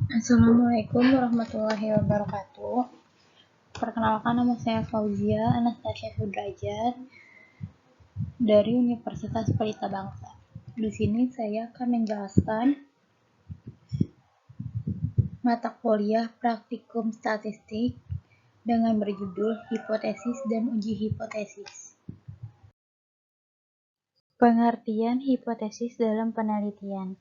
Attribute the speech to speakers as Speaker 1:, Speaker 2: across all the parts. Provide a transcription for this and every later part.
Speaker 1: Assalamualaikum warahmatullahi wabarakatuh. Perkenalkan, nama saya Fauzia Anastasia Sudrajat dari Universitas Pelita Bangsa. Di sini saya akan menjelaskan mata kuliah Praktikum Statistik dengan berjudul Hipotesis dan Uji Hipotesis. Pengertian hipotesis dalam penelitian.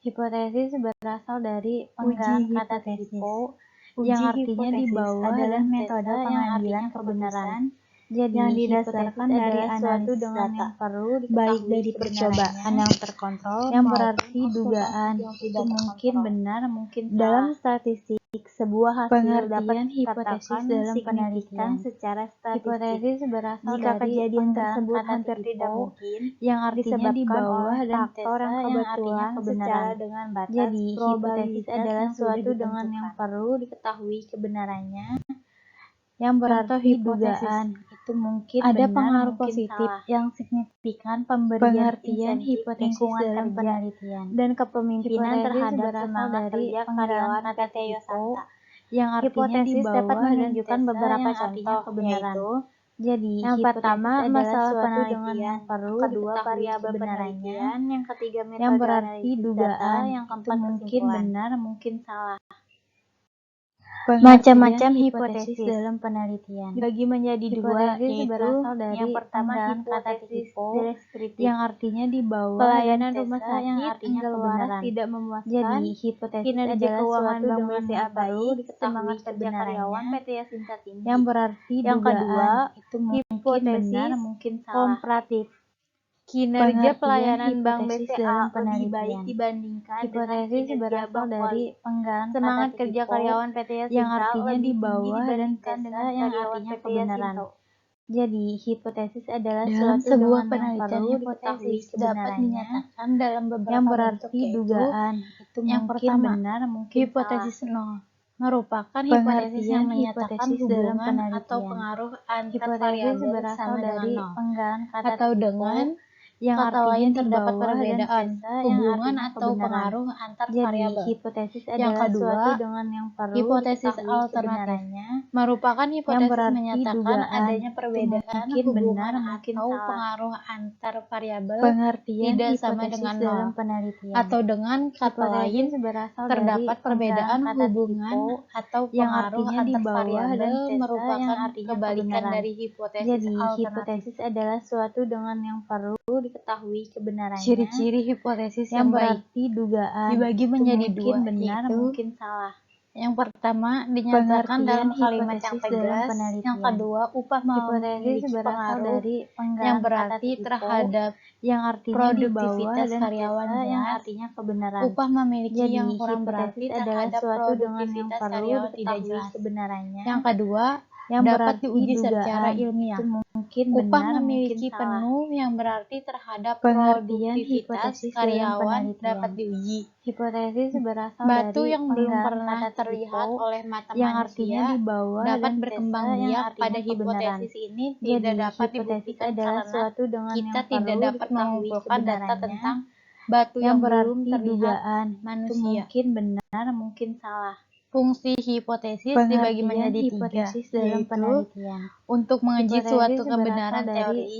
Speaker 1: Hipotesis berasal dari penggalan kata hipo yang artinya di bawah adalah metode pengambilan kebenaran yang didasarkan dari suatu dengan yang perlu baik dari percobaan yang terkontrol yang berarti dugaan itu mungkin benar mungkin salah. Dalam statistik sebuah hasil dapat hipotesis dalam penelitian secara statistik. Hipotesis berasal jika dari kejadian tersebut hampir tidak mungkin yang artinya di bawah dan faktor yang kebetulan secara dengan batas. Jadi hipotesis adalah suatu dengan yang perlu diketahui kebenarannya yang berarti dugaan itu mungkin ada benar, pengaruh positif salah. Yang signifikan pemberian pengertian hipotesis dalam penelitian dan kepemimpinan terhadap semangat kerja karyawan PT Yosanta yang artinya di bawah dapat menunjukkan beberapa contoh kebenaran. Jadi yang pertama masalah penelitian yang perlu kedua variabel penelitian yang ketiga metode yang berarti dugaan yang keempat mungkin benar mungkin salah. Macam-macam hipotesis dalam penelitian dibagi menjadi dua, yaitu berasal dari yang pertama hipotesis deskriptif yang artinya di bawah pelayanan rumah sakit yang artinya kebenaran tidak memuaskan. Jadi hipotesis kinerja keuangan Bank BCA baik, semangat kerja karyawan PT Yasinta tinggi yang berarti yang kedua itu mungkin benar mungkin salah. Komparatif kinerja pelayanan Bank BCA lebih baik dibandingkan hipotesis berasal dari penggalan semangat kerja karyawan PT Yasinta yang artinya di bawah dan tesa yang artinya kebenaran. Jadi hipotesis adalah suatu sebuah penelitian hipotesis dapat dinyatakan dalam beberapa yang berarti dugaan itu yang mungkin benar mungkin hipotesis salah. Merupakan hipotesis yang menyatakan hubungan atau pengaruh antar variabel berasal dari penggalan kata atau dengan yang kata lain terdapat perbedaan hubungan atau pengaruh antar variabel. Hipotesis yang kedua dengan yang perlu hipotesis alternatifnya merupakan hipotesis yang menyatakan adanya perbedaan hubungan atau pengaruh antar variabel tidak sama dengan nol atau dengan kata lain terdapat perbedaan hubungan atau pengaruh antar variabel merupakan kebalikan dari hipotesis alternatif. Jadi hipotesis adalah suatu dengan yang perlu diketahui kebenarannya. Ciri-ciri hipotesis yang berarti dugaan dibagi menjadi dua, benar mungkin salah. Yang pertama dinyatakan dalam kalimat yang tegas, yang kedua upah memiliki pengaruh yang berarti terhadap yang artinya produktivitas karyawannya yang artinya kebenaran. Upah memiliki yang kurang berarti terhadap produktivitas karyawan tidak jelas kebenarannya. Yang kedua yang dapat diuji secara ilmiah. Mungkin upah memiliki penuh yang berarti terhadap produktivitas karyawan dapat diuji. Hipotesis berasal batu dari yang belum pernah terlihat oleh mata yang manusia di bawah dapat berkembang biak pada hipotesis ini tidak dapat dibuktikan karena suatu dengan kita tidak dapat mengumpulkan data tentang batu yang belum terlihat manusia. Mungkin benar mungkin salah. Fungsi hipotesis dibagi menjadi tiga, yaitu untuk menguji suatu kebenaran teori,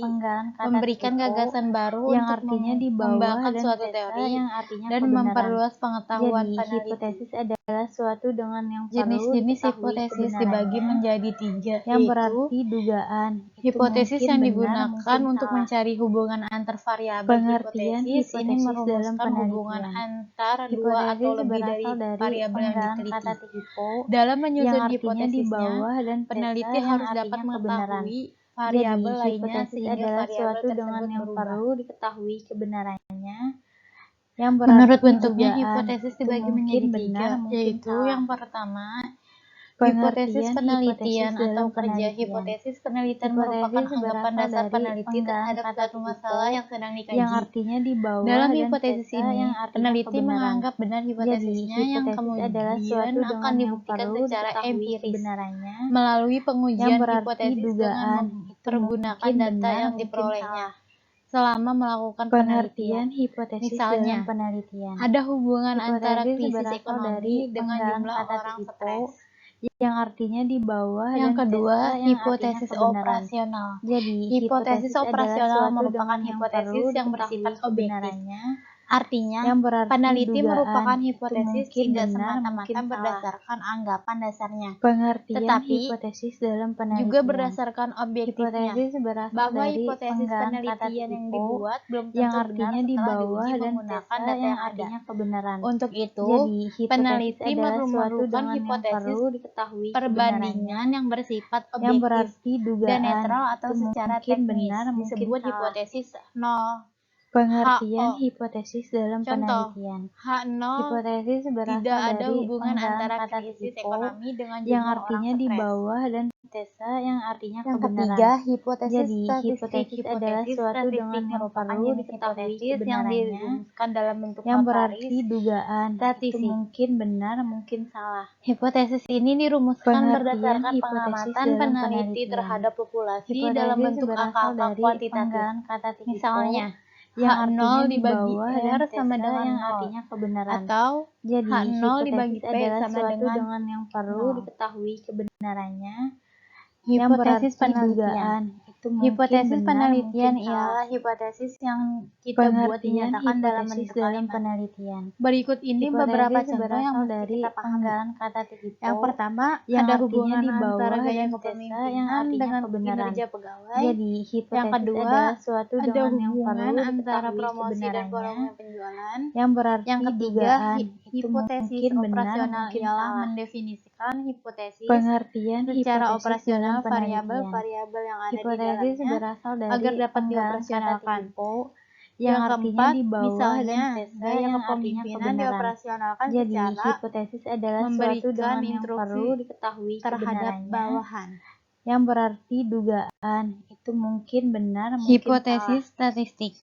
Speaker 1: memberikan gagasan baru yang artinya mengembangkan suatu teori, dan memperluas pengetahuan peneliti. Adalah suatu dengan yang jenis-jenis hipotesis dibagi menjadi tiga, yang berarti dugaan. Hipotesis yang digunakan untuk mencari hubungan antar variabel. Hipotesis ini merumuskan hubungan antar dua atau lebih dari variabel yang diteliti. Dalam menyusun hipotesisnya, peneliti harus dapat mengetahui variabel lainnya sehingga variabel tersebut yang perlu diketahui kebenarannya. Menurut bentuknya, hipotesis dibagi menjadi tiga, yaitu yang pertama hipotesis penelitian atau kerja. Hipotesis penelitian merupakan anggapan dasar peneliti terhadap suatu masalah yang sedang dikaji. Yang artinya di bawah dalam hipotesis ini, peneliti menganggap benar hipotesisnya yang kemudian akan dibuktikan secara empiris melalui pengujian hipotesis dengan mempergunakan data yang diperolehnya. selama melakukan penelitian.
Speaker 2: Pengertian hipotesis
Speaker 1: Misalnya,
Speaker 2: dalam penelitian.
Speaker 1: ada hubungan antara
Speaker 2: Hipotesis
Speaker 1: krisis
Speaker 2: berasal
Speaker 1: ekonomi
Speaker 2: dari
Speaker 1: dengan
Speaker 2: penggalan
Speaker 1: jumlah
Speaker 2: kata
Speaker 1: orang
Speaker 2: hipo,
Speaker 1: stres.
Speaker 2: yang artinya di bawah,
Speaker 1: Yang
Speaker 2: dan
Speaker 1: kedua,
Speaker 2: tesa yang
Speaker 1: hipotesis
Speaker 2: artinya kebenaran.
Speaker 1: operasional.
Speaker 2: Jadi,
Speaker 1: Hipotesis
Speaker 2: adalah
Speaker 1: operasional
Speaker 2: suatu
Speaker 1: merupakan
Speaker 2: dengan
Speaker 1: hipotesis yang
Speaker 2: perlu
Speaker 1: bersifat
Speaker 2: diketahui
Speaker 1: objektif.
Speaker 2: kebenarannya,
Speaker 1: Artinya,
Speaker 2: yang berarti
Speaker 1: peneliti
Speaker 2: dugaan
Speaker 1: merupakan
Speaker 2: itu
Speaker 1: hipotesis
Speaker 2: mungkin
Speaker 1: tidak
Speaker 2: benar,
Speaker 1: semata-mata
Speaker 2: mungkin salah.
Speaker 1: berdasarkan anggapan dasarnya,
Speaker 2: Pengertian
Speaker 1: tetapi
Speaker 2: hipotesis dalam penelitian
Speaker 1: juga berdasarkan objektifnya,
Speaker 2: hipotesis berasal
Speaker 1: bahwa
Speaker 2: dari
Speaker 1: hipotesis
Speaker 2: penggalan kata
Speaker 1: penelitian yang
Speaker 2: hipo,
Speaker 1: dibuat belum
Speaker 2: yang
Speaker 1: tentu benar
Speaker 2: artinya di
Speaker 1: setelah
Speaker 2: bawah,
Speaker 1: diuji
Speaker 2: dan
Speaker 1: menggunakan
Speaker 2: tesa
Speaker 1: data
Speaker 2: yang
Speaker 1: yang ada.
Speaker 2: artinya kebenaran.
Speaker 1: Untuk itu,
Speaker 2: Jadi, hipotesis
Speaker 1: peneliti
Speaker 2: adalah suatu
Speaker 1: memerlukan
Speaker 2: dengan yang
Speaker 1: hipotesis
Speaker 2: perlu diketahui
Speaker 1: perbandingan yang bersifat
Speaker 2: yang
Speaker 1: objektif
Speaker 2: berarti
Speaker 1: dan
Speaker 2: dugaan
Speaker 1: netral atau
Speaker 2: itu
Speaker 1: secara
Speaker 2: mungkin
Speaker 1: teknis
Speaker 2: benar, mungkin
Speaker 1: disebut
Speaker 2: salah.
Speaker 1: hipotesis 0
Speaker 2: Pengertian
Speaker 1: HO.
Speaker 2: hipotesis dalam
Speaker 1: Contoh,
Speaker 2: penelitian
Speaker 1: H0
Speaker 2: hipotesis berasal
Speaker 1: tidak ada
Speaker 2: dari
Speaker 1: hubungan
Speaker 2: penggalan
Speaker 1: antara
Speaker 2: kata
Speaker 1: krisis
Speaker 2: hipo,
Speaker 1: ekonomi dengan
Speaker 2: yang
Speaker 1: jumlah orang
Speaker 2: artinya di
Speaker 1: stres.
Speaker 2: bawah, dan tesa yang artinya
Speaker 1: Yang
Speaker 2: kebenaran.
Speaker 1: ketiga, hipotesis
Speaker 2: Jadi,
Speaker 1: statistik.
Speaker 2: hipotesis adalah suatu dengan yang
Speaker 1: merupakan
Speaker 2: perlu
Speaker 1: jenis
Speaker 2: diketahui
Speaker 1: hipotesis yang
Speaker 2: kebenarannya,
Speaker 1: dirumuskan dalam bentuk
Speaker 2: yang
Speaker 1: notaris
Speaker 2: berarti dugaan itu
Speaker 1: statistik.
Speaker 2: mungkin benar, mungkin salah.
Speaker 1: Hipotesis ini dirumuskan
Speaker 2: Pengertian
Speaker 1: berdasarkan
Speaker 2: hipotesis
Speaker 1: pengamatan
Speaker 2: dalam
Speaker 1: peneliti
Speaker 2: penelitian.
Speaker 1: terhadap populasi dalam
Speaker 2: Hipotesis
Speaker 1: bentuk
Speaker 2: berasal
Speaker 1: angka-angka
Speaker 2: dari
Speaker 1: kuantitatif.
Speaker 2: penggalan kata hipo,
Speaker 1: Misalnya,
Speaker 2: yang
Speaker 1: H0
Speaker 2: artinya di
Speaker 1: dibagi
Speaker 2: bawah,
Speaker 1: R
Speaker 2: dan
Speaker 1: sama
Speaker 2: tesa
Speaker 1: dengan
Speaker 2: yang
Speaker 1: 0,
Speaker 2: artinya kebenaran.
Speaker 1: atau
Speaker 2: Jadi,
Speaker 1: H0 dibagi
Speaker 2: hipotesis
Speaker 1: P
Speaker 2: adalah
Speaker 1: sama
Speaker 2: suatu
Speaker 1: dengan
Speaker 2: dengan yang perlu
Speaker 1: 0.
Speaker 2: diketahui kebenarannya,
Speaker 1: Hipotesis
Speaker 2: yang berarti
Speaker 1: penelitian.
Speaker 2: dugaan itu mungkin
Speaker 1: Hipotesis
Speaker 2: benar,
Speaker 1: penelitian
Speaker 2: mungkin salah.
Speaker 1: ialah hipotesis yang kita buat
Speaker 2: Pengertian
Speaker 1: dinyatakan dalam
Speaker 2: hipotesis
Speaker 1: bentuk
Speaker 2: dalam
Speaker 1: kalimat.
Speaker 2: penelitian.
Speaker 1: Berikut ini beberapa
Speaker 2: Hipotesis
Speaker 1: contoh yang
Speaker 2: berasal
Speaker 1: mesti
Speaker 2: dari
Speaker 1: kita pahami.
Speaker 2: penggalan kata hipo,
Speaker 1: Yang pertama,
Speaker 2: yang
Speaker 1: ada
Speaker 2: artinya
Speaker 1: hubungan
Speaker 2: di bawah,
Speaker 1: antara gaya
Speaker 2: dan tesa yang
Speaker 1: kepemimpinan
Speaker 2: artinya
Speaker 1: dengan
Speaker 2: kebenaran.
Speaker 1: kinerja pegawai.
Speaker 2: Jadi,
Speaker 1: Yang
Speaker 2: hipotesis
Speaker 1: kedua,
Speaker 2: adalah suatu
Speaker 1: ada
Speaker 2: dengan yang perlu
Speaker 1: hubungan antara
Speaker 2: diketahui
Speaker 1: promosi dan
Speaker 2: kebenarannya,
Speaker 1: volume penjualan.
Speaker 2: yang berarti
Speaker 1: Yang ketiga,
Speaker 2: dugaan itu
Speaker 1: hipotesis
Speaker 2: mungkin benar,
Speaker 1: operasional
Speaker 2: mungkin
Speaker 1: ialah
Speaker 2: salah.
Speaker 1: mendefinisikan hipotesis
Speaker 2: Pengertian
Speaker 1: secara
Speaker 2: hipotesis
Speaker 1: operasional
Speaker 2: dalam penelitian.
Speaker 1: variabel-variabel yang ada di
Speaker 2: Hipotesis
Speaker 1: dalamnya
Speaker 2: berasal dari
Speaker 1: agar dapat
Speaker 2: penggalan kata
Speaker 1: dioperasionalkan.
Speaker 2: hipo, yang
Speaker 1: Yang
Speaker 2: artinya
Speaker 1: keempat,
Speaker 2: di bawah,
Speaker 1: misalnya,
Speaker 2: dan tesa
Speaker 1: gaya
Speaker 2: yang artinya
Speaker 1: kepemimpinan
Speaker 2: kebenaran.
Speaker 1: dioperasionalkan
Speaker 2: Jadi,
Speaker 1: secara
Speaker 2: hipotesis adalah suatu
Speaker 1: memberikan
Speaker 2: dengan yang
Speaker 1: instruksi
Speaker 2: perlu diketahui
Speaker 1: terhadap
Speaker 2: kebenarannya,
Speaker 1: bawahan.
Speaker 2: yang berarti dugaan itu mungkin benar, mungkin
Speaker 1: Hipotesis
Speaker 2: salah.
Speaker 1: statistik.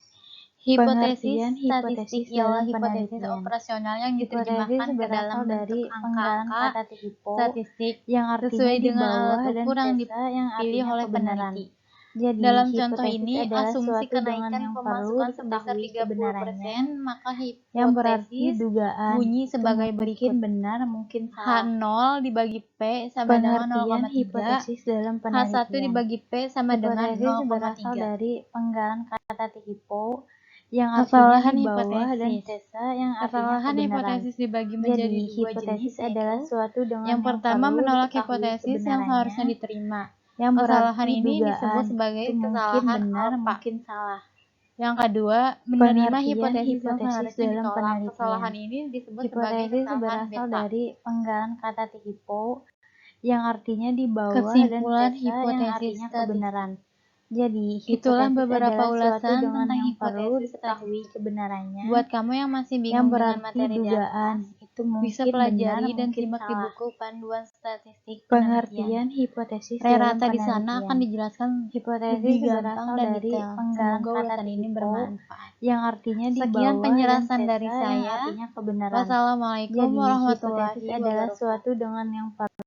Speaker 2: Pengertian
Speaker 1: Hipotesis statistik
Speaker 2: hipotesis
Speaker 1: ialah
Speaker 2: dalam
Speaker 1: hipotesis
Speaker 2: penelitian.
Speaker 1: operasional yang
Speaker 2: Hipotesis
Speaker 1: diterjemahkan ke
Speaker 2: berasal
Speaker 1: dalam
Speaker 2: dari
Speaker 1: bentuk
Speaker 2: penggalan
Speaker 1: angka-angka
Speaker 2: kata hipo,
Speaker 1: statistik
Speaker 2: yang artinya
Speaker 1: sesuai
Speaker 2: di
Speaker 1: dengan
Speaker 2: bawah,
Speaker 1: alat
Speaker 2: dan
Speaker 1: ukur yang
Speaker 2: tesa yang
Speaker 1: dipilih
Speaker 2: artinya
Speaker 1: oleh
Speaker 2: kebenaran.
Speaker 1: peneliti.
Speaker 2: Jadi,
Speaker 1: Dalam contoh
Speaker 2: hipotesis
Speaker 1: ini,
Speaker 2: adalah
Speaker 1: asumsi
Speaker 2: suatu dengan
Speaker 1: kenaikan
Speaker 2: yang perlu
Speaker 1: pemasukan sebesar
Speaker 2: diketahui kebenarannya,
Speaker 1: 30%, maka
Speaker 2: yang berarti
Speaker 1: hipotesis
Speaker 2: dugaan
Speaker 1: bunyi
Speaker 2: itu
Speaker 1: sebagai
Speaker 2: mungkin
Speaker 1: berikut.
Speaker 2: benar, mungkin salah.
Speaker 1: H0 dibagi P sama dengan
Speaker 2: Pengertian
Speaker 1: 0,3.
Speaker 2: hipotesis dalam
Speaker 1: H1
Speaker 2: penelitian.
Speaker 1: dibagi P sama dengan
Speaker 2: Hipotesis berasal
Speaker 1: 0,3.
Speaker 2: dari penggalan kata hipo, yang artinya
Speaker 1: Kesalahan
Speaker 2: di bawah, dan
Speaker 1: hipotesis.
Speaker 2: tesa yang artinya
Speaker 1: Kesalahan
Speaker 2: kebenaran.
Speaker 1: hipotesis dibagi menjadi
Speaker 2: Jadi,
Speaker 1: dua jenis,
Speaker 2: hipotesis adalah
Speaker 1: yaitu
Speaker 2: suatu dengan
Speaker 1: yang pertama
Speaker 2: perlu
Speaker 1: menolak
Speaker 2: diketahui
Speaker 1: hipotesis yang
Speaker 2: kebenarannya,
Speaker 1: seharusnya diterima.
Speaker 2: yang
Speaker 1: Kesalahan
Speaker 2: berarti
Speaker 1: ini disebut
Speaker 2: dugaan
Speaker 1: sebagai
Speaker 2: itu mungkin
Speaker 1: kesalahan
Speaker 2: benar,
Speaker 1: alfa.
Speaker 2: mungkin salah.
Speaker 1: Yang kedua, menerima
Speaker 2: Pengertian
Speaker 1: hipotesis yang
Speaker 2: hipotesis
Speaker 1: seharusnya
Speaker 2: dalam
Speaker 1: ditolak.
Speaker 2: penelitian.
Speaker 1: Kesalahan ini disebut sebagai
Speaker 2: Hipotesis
Speaker 1: kesalahan
Speaker 2: berasal
Speaker 1: beta.
Speaker 2: dari penggalan kata hipo, yang artinya di bawah,
Speaker 1: Kesimpulan
Speaker 2: dan tesa yang
Speaker 1: hipotesis
Speaker 2: artinya
Speaker 1: statistik.
Speaker 2: kebenaran. Jadi,
Speaker 1: Itulah
Speaker 2: hipotesis
Speaker 1: beberapa
Speaker 2: adalah suatu
Speaker 1: ulasan
Speaker 2: dengan
Speaker 1: tentang
Speaker 2: yang perlu
Speaker 1: hipotesis
Speaker 2: diketahui
Speaker 1: statistik.
Speaker 2: kebenarannya,
Speaker 1: Buat kamu yang masih
Speaker 2: yang
Speaker 1: bingung dengan
Speaker 2: berarti
Speaker 1: materi di
Speaker 2: dugaan
Speaker 1: atas,
Speaker 2: itu
Speaker 1: bisa
Speaker 2: mungkin benar,
Speaker 1: pelajari dan
Speaker 2: mungkin
Speaker 1: simak di
Speaker 2: salah.
Speaker 1: buku Panduan Statistik Penelitian.
Speaker 2: Pengertian hipotesis dalam
Speaker 1: Rerata di sana akan
Speaker 2: penelitian.
Speaker 1: dijelaskan
Speaker 2: Hipotesis
Speaker 1: lebih gampang
Speaker 2: berasal
Speaker 1: dan
Speaker 2: dari
Speaker 1: detail.
Speaker 2: penggalan
Speaker 1: Semoga
Speaker 2: kata
Speaker 1: ulasan ini
Speaker 2: hipo,
Speaker 1: bermanfaat.
Speaker 2: yang artinya di
Speaker 1: Sekian
Speaker 2: bawah, dan
Speaker 1: penjelasan dari
Speaker 2: tesa yang
Speaker 1: saya.
Speaker 2: artinya kebenaran.
Speaker 1: Wassalamualaikum
Speaker 2: Jadi,
Speaker 1: warahmatullahi
Speaker 2: hipotesis adalah
Speaker 1: wabarakatuh.
Speaker 2: suatu dengan yang perlu